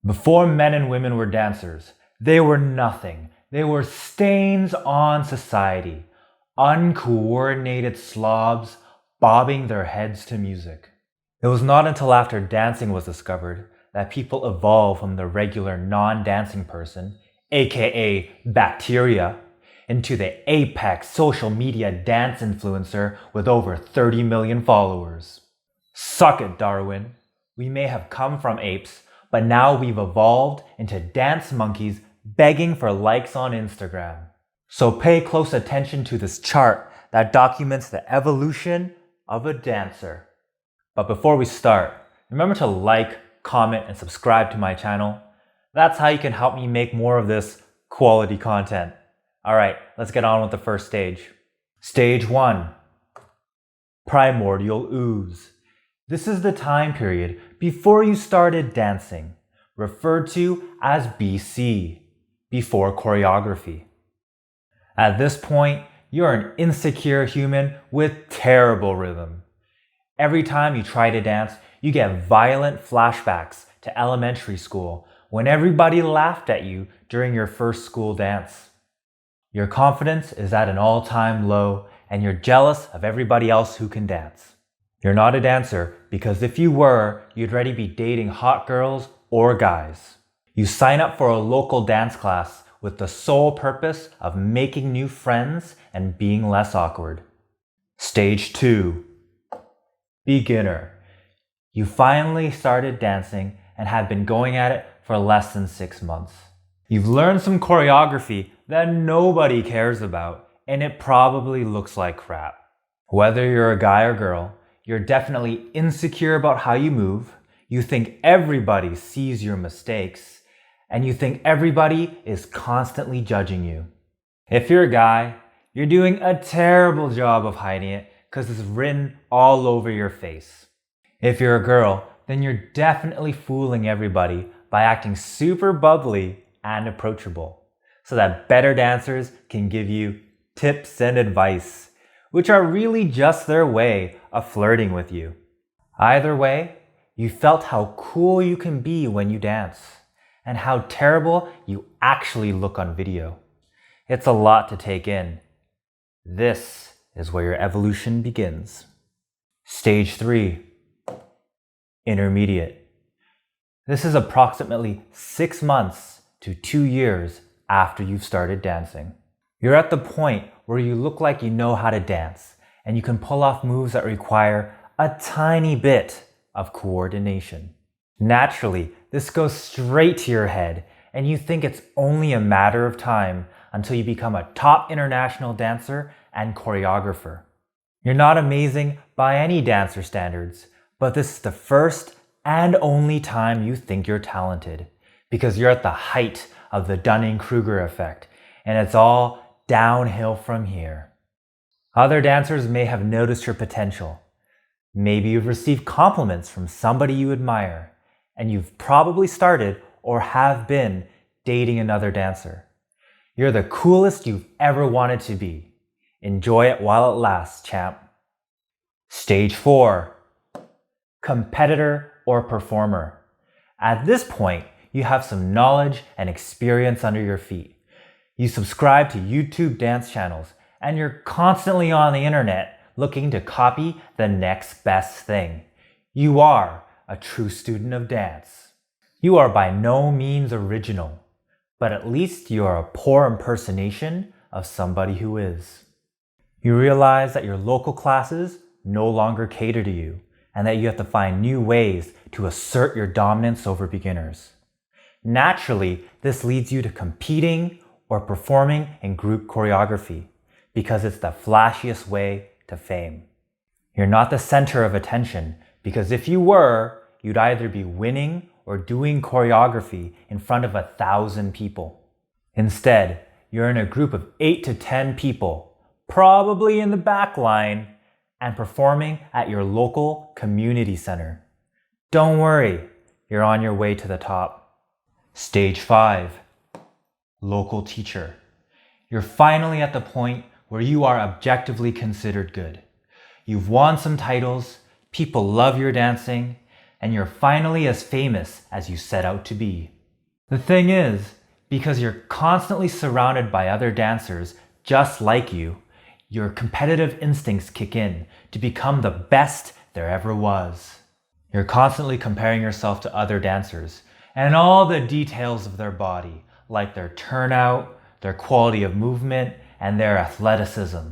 Before men and women were dancers, they were nothing. They were stains on society, uncoordinated slobs bobbing their heads to music. It was not until after dancing was discovered that people evolved from the regular non-dancing person, aka bacteria, into the apex social media dance influencer with over 30 million followers. Suck it, Darwin. We may have come from apes, but now we've evolved into dance monkeys begging for likes on Instagram. So pay close attention to this chart that documents the evolution of a dancer. But before we start, remember to like, comment, and subscribe to my channel. That's how you can help me make more of this quality content. Alright, let's get on with the first stage. Stage 1. Primordial ooze. This is the time period before you started dancing, referred to as BC, before choreography. At this point, you're an insecure human with terrible rhythm. Every time you try to dance, you get violent flashbacks to elementary school when everybody laughed at you during your first school dance. Your confidence is at an all-time low and you're jealous of everybody else who can dance. You're not a dancer because if you were, you'd already be dating hot girls or guys. You sign up for a local dance class with the sole purpose of making new friends and being less awkward. Stage 2. Beginner. You finally started dancing and have been going at it for less than 6 months. You've learned some choreography that nobody cares about, and it probably looks like crap. Whether you're a guy or girl, you're definitely insecure about how you move, you think everybody sees your mistakes, and you think everybody is constantly judging you. If you're a guy, you're doing a terrible job of hiding it because it's written all over your face. If you're a girl, then you're definitely fooling everybody by acting super bubbly and approachable so that better dancers can give you tips and advice, which are really just their way of flirting with you. Either way, you felt how cool you can be when you dance and how terrible you actually look on video. It's a lot to take in. This is where your evolution begins. Stage 3. Intermediate. This is approximately 6 months to 2 years after you've started dancing. You're at the point where you look like you know how to dance and you can pull off moves that require a tiny bit of coordination. Naturally, this goes straight to your head and you think it's only a matter of time until you become a top international dancer and choreographer. You're not amazing by any dancer standards, but this is the first and only time you think you're talented because you're at the height of the Dunning-Kruger effect and it's all downhill from here. Other dancers may have noticed your potential. Maybe you've received compliments from somebody you admire and you've probably started or have been dating another dancer. You're the coolest you've ever wanted to be. Enjoy it while it lasts, champ. Stage 4. Competitor or performer. At this point, you have some knowledge and experience under your feet. You subscribe to YouTube dance channels and you're constantly on the internet looking to copy the next best thing. You are a true student of dance. You are by no means original, but at least you are a poor impersonation of somebody who is. You realize that your local classes no longer cater to you and that you have to find new ways to assert your dominance over beginners. Naturally, this leads you to competing or performing in group choreography because it's the flashiest way to fame. You're not the center of attention because if you were, you'd either be winning or doing choreography in front of 1,000 people. Instead, you're in a group of 8 to 10 people, probably in the back line, and performing at your local community center. Don't worry, you're on your way to the top. Stage 5. Local teacher. You're finally at the point where you are objectively considered good. You've won some titles, people love your dancing, and you're finally as famous as you set out to be. The thing is, because you're constantly surrounded by other dancers just like you, your competitive instincts kick in to become the best there ever was. You're constantly comparing yourself to other dancers and all the details of their body, like their turnout, their quality of movement, and their athleticism.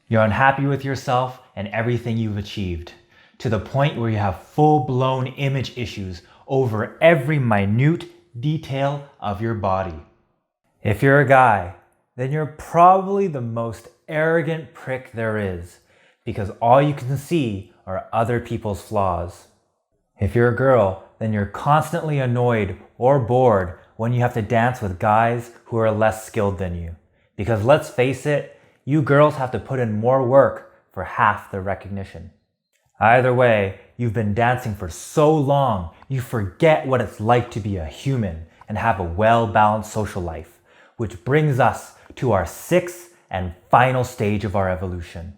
You're unhappy with yourself and everything you've achieved, to the point where you have full-blown image issues over every minute detail of your body. If you're a guy, then you're probably the most arrogant prick there is, because all you can see are other people's flaws. If you're a girl, then you're constantly annoyed or bored when you have to dance with guys who are less skilled than you. Because let's face it, you girls have to put in more work for half the recognition. Either way, you've been dancing for so long, you forget what it's like to be a human and have a well-balanced social life, which brings us to our sixth and final stage of our evolution.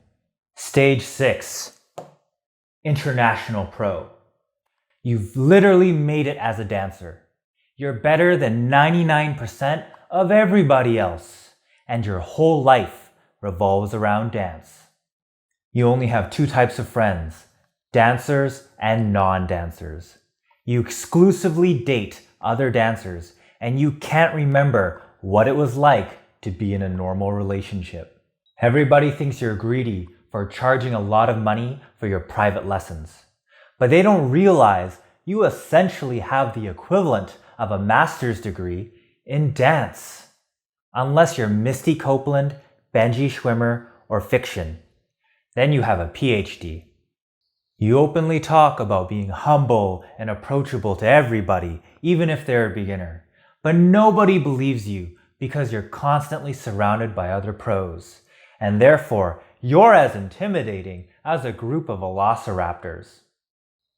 Stage 6, International Pro. You've literally made it as a dancer. You're better than 99% of everybody else, and your whole life revolves around dance. You only have two types of friends, dancers and non-dancers. You exclusively date other dancers, and you can't remember what it was like to be in a normal relationship. Everybody thinks you're greedy for charging a lot of money for your private lessons, but they don't realize you essentially have the equivalent of a master's degree in dance. Unless you're Misty Copeland, Benji Schwimmer, or fiction, then you have a PhD. You openly talk about being humble and approachable to everybody, even if they're a beginner. But nobody believes you because you're constantly surrounded by other pros. And therefore, you're as intimidating as a group of velociraptors.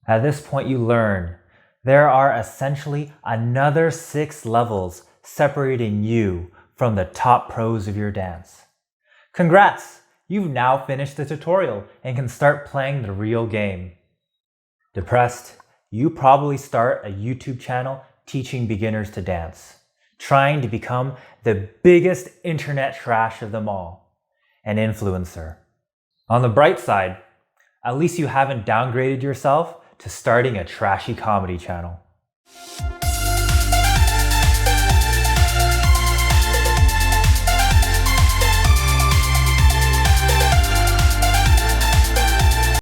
At this point, you learn there are essentially another 6 levels separating you from the top pros of your dance. Congrats! You've now finished the tutorial and can start playing the real game. Depressed? You probably start a YouTube channel teaching beginners to dance, trying to become the biggest internet trash of them all, an influencer. On the bright side, at least you haven't downgraded yourself to starting a trashy comedy channel.